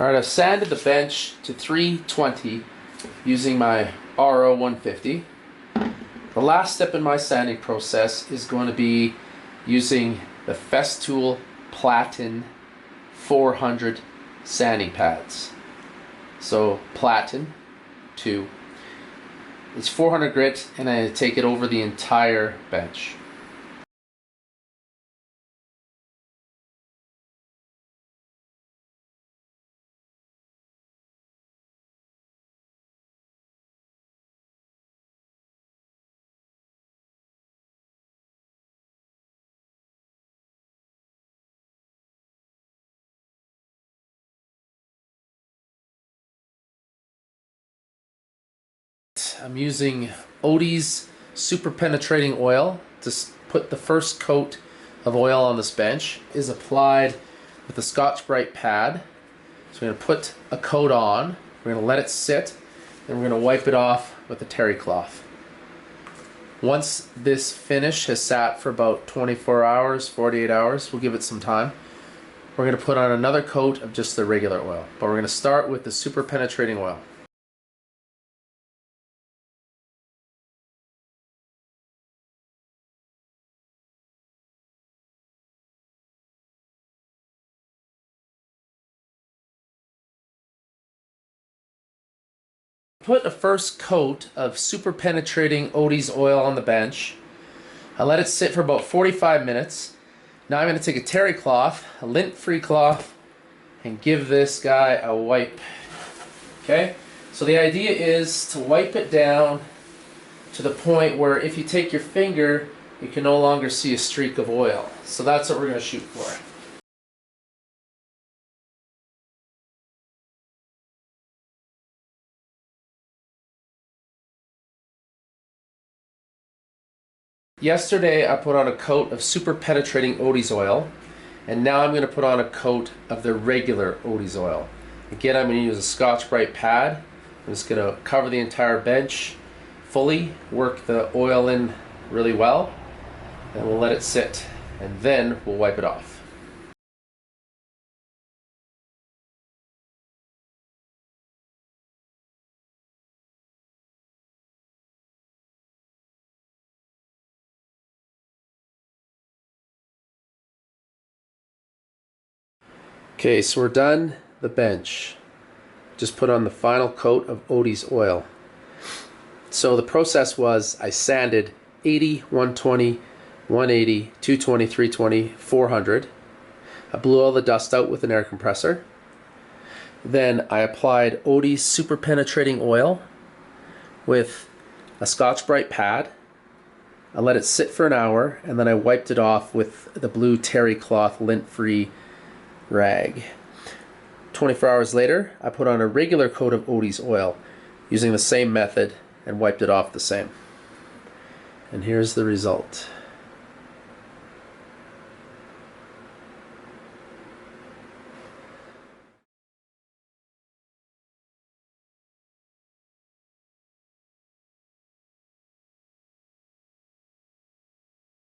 Alright, I've sanded the bench to 320 using my RO 150. The last step in my sanding process is going to be using the Festool Platin 400 sanding pads. So Platin 2. It's 400 grit, and I take it over the entire bench. I'm using Odie's super penetrating oil to put the first coat of oil on this bench. It is applied with the Scotch Brite Pad. So we're going to put a coat on, we're going to let it sit, and we're going to wipe it off with a terry cloth. Once this finish has sat for about 24 hours, 48 hours, we'll give it some time. We're going to put on another coat of just the regular oil, but we're going to start with the super penetrating oil. Put a first coat of super penetrating Odie's oil on the bench. I let it sit for about 45 minutes. Now I'm going to take a terry cloth, a lint-free cloth, and give this guy a wipe. Okay? So the idea is to wipe it down to the point where if you take your finger, you can no longer see a streak of oil. So that's what we're going to shoot for. Yesterday I put on a coat of super penetrating Odie's oil, and now I'm going to put on a coat of the regular Odie's oil. Again, I'm going to use a Scotch Brite Pad. I'm just going to cover the entire bench fully, work the oil in really well, and we'll let it sit, and then we'll wipe it off. Okay, so we're done the bench. Just put on the final coat of Odie's oil. So the process was I sanded 80, 120, 180, 220, 320, 400. I blew all the dust out with an air compressor. Then I applied Odie's super penetrating oil with a Scotch Brite Pad. I let it sit for an hour, and then I wiped it off with the blue terry cloth lint-free rag. 24 hours later, I put on a regular coat of Odie's oil using the same method and wiped it off the same. And here's the result.